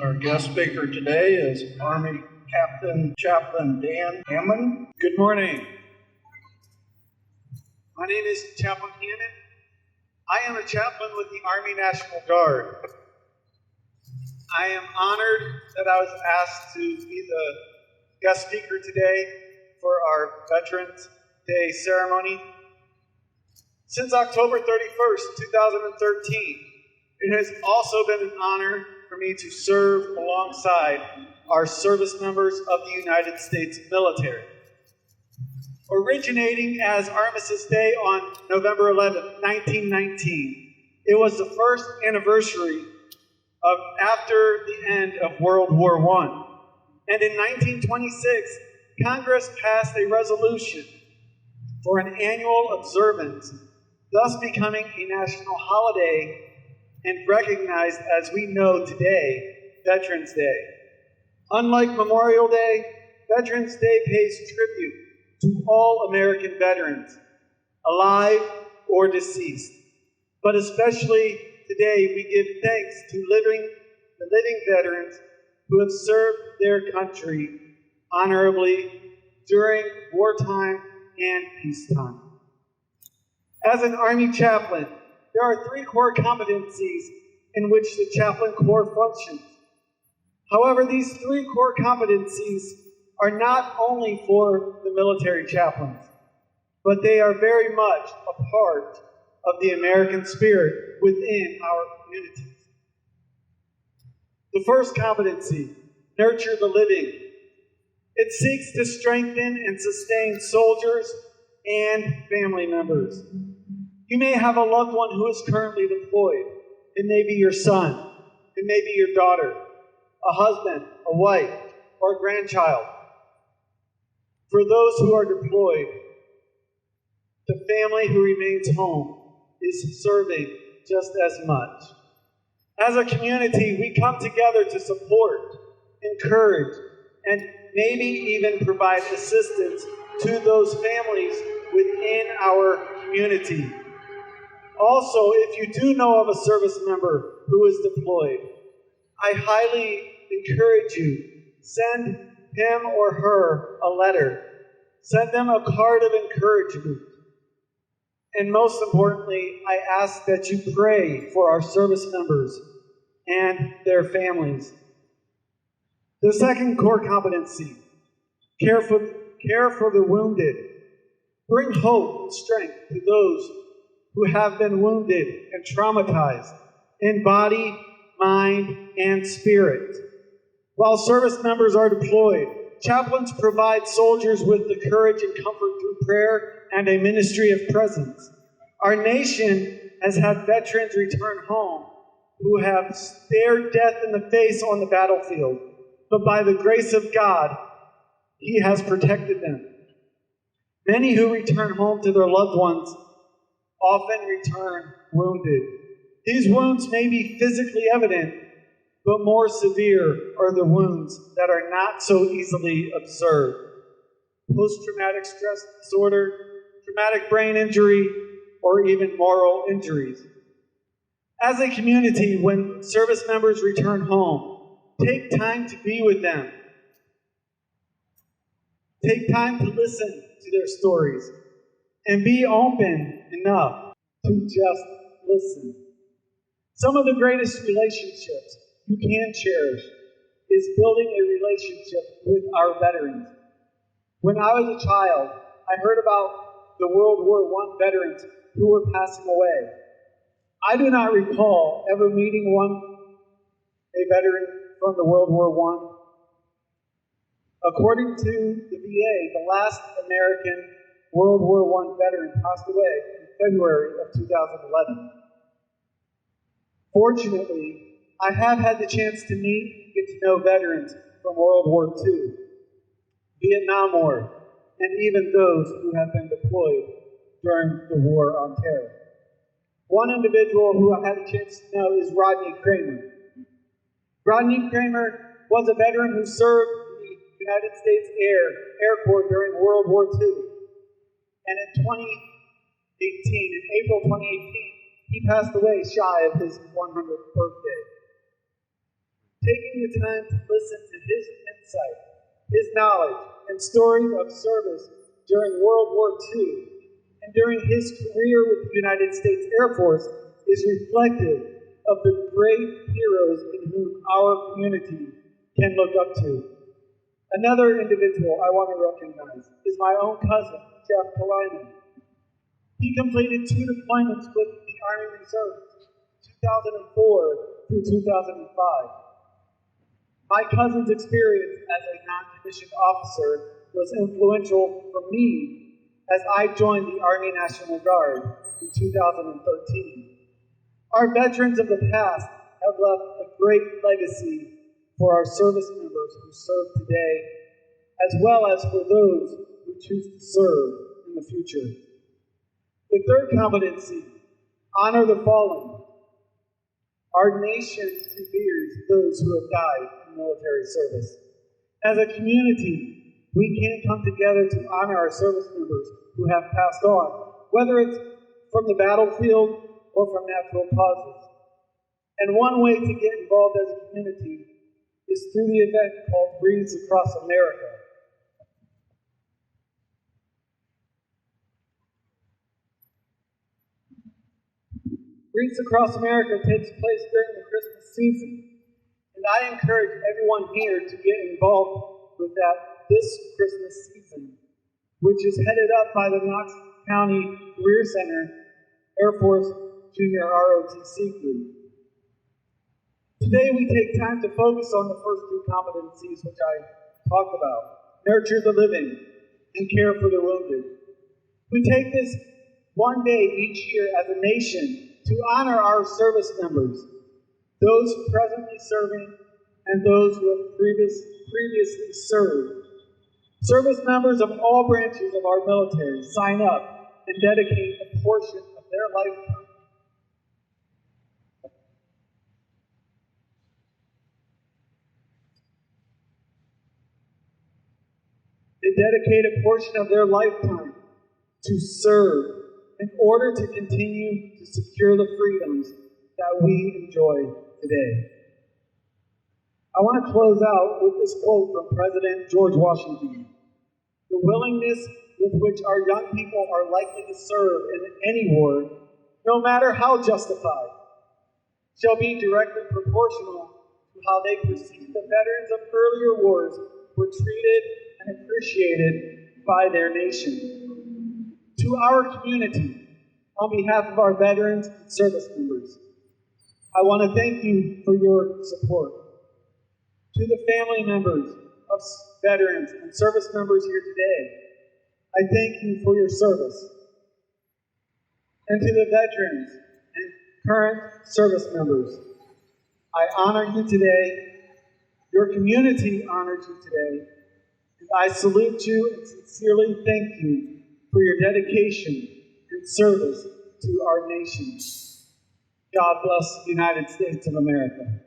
Our guest speaker today is Army Chaplain Dan Hammond. Good morning. My name is Chaplain Hammond. I am a chaplain with the Army National Guard. I am honored that I was asked to be the guest speaker today for our Veterans Day ceremony. Since October 31st, 2013, it has also been an honor for me to serve alongside our service members of the United States military. Originating as Armistice Day on November 11, 1919, it was the first anniversary of after the end of World War I. And in 1926, Congress passed a resolution for an annual observance, thus becoming a national holiday and recognized as we know today, Veterans Day. Unlike Memorial Day, Veterans Day pays tribute to all American veterans, alive or deceased. But especially today, we give thanks to the living veterans who have served their country honorably during wartime and peacetime. As an Army chaplain, there are 3 core competencies in which the Chaplain Corps functions. However, these 3 core competencies are not only for the military chaplains, but they are very much a part of the American spirit within our communities. The first competency, nurture the living. It seeks to strengthen and sustain soldiers and family members. You may have a loved one who is currently deployed. It may be your son. It may be your daughter, a husband, a wife, or a grandchild. For those who are deployed, the family who remains home is serving just as much. As a community, we come together to support, encourage, and maybe even provide assistance to those families within our community. Also, if you do know of a service member who is deployed, I highly encourage you, send him or her a letter. Send them a card of encouragement. And most importantly, I ask that you pray for our service members and their families. The second core competency, care for the wounded. Bring hope and strength to those who have been wounded and traumatized in body, mind, and spirit. While service members are deployed, chaplains provide soldiers with the courage and comfort through prayer and a ministry of presence. Our nation has had veterans return home who have stared death in the face on the battlefield, but by the grace of God, He has protected them. Many who return home to their loved ones often return wounded. These wounds may be physically evident, but more severe are the wounds that are not so easily observed. Post-traumatic stress disorder, traumatic brain injury, or even moral injuries. As a community, when service members return home, take time to be with them. Take time to listen to their stories and be open enough to just listen. Some of the greatest relationships you can cherish is building a relationship with our veterans. When I was a child, I heard about the World War I veterans who were passing away. I do not recall ever meeting a veteran from the World War I. According to the VA, the last American World War I veteran passed away in February of 2011. Fortunately, I have had the chance to meet and get to know veterans from World War II, Vietnam War, and even those who have been deployed during the War on Terror. One individual who I had a chance to know is Rodney Kramer. Rodney Kramer was a veteran who served in the United States Air Corps during World War II. And in April 2018, he passed away shy of his 100th birthday. Taking the time to listen to his insight, his knowledge, and stories of service during World War II and during his career with the United States Air Force is reflective of the great heroes in whom our community can look up to. Another individual I want to recognize is my own cousin, Jeff Kalina. He completed 2 deployments with the Army Reserve, 2004 through 2005. My cousin's experience as a non-commissioned officer was influential for me as I joined the Army National Guard in 2013. Our veterans of the past have left a great legacy for our service members who serve today, as well as for those who choose to serve in the future. The third competency, honor the fallen. Our nation reveres those who have died in military service. As a community, we can come together to honor our service members who have passed on, whether it's from the battlefield or from natural causes. And one way to get involved as a community is through the event called Wreaths Across America. Wreaths Across America takes place during the Christmas season, and I encourage everyone here to get involved with that this Christmas season, which is headed up by the Knox County Career Center Air Force Junior ROTC group. Today we take time to focus on the first 2 competencies which I talked about: nurture the living and care for the wounded. We take this one day each year as a nation to honor our service members, those presently serving and those who have previously served. Service members of all branches of our military sign up and dedicate a portion of their lifetime to serve in order to continue to secure the freedoms that we enjoy today. I want to close out with this quote from President George Washington. The willingness with which our young people are likely to serve in any war, no matter how justified, shall be directly proportional to how they perceive the veterans of earlier wars were treated and appreciated by their nation. To our community, on behalf of our veterans and service members, I want to thank you for your support. To the family members of veterans and service members here today, I thank you for your service. And to the veterans and current service members, I honor you today, your community honors you today, and I salute you and sincerely thank you for your dedication and service to our nation. God bless the United States of America.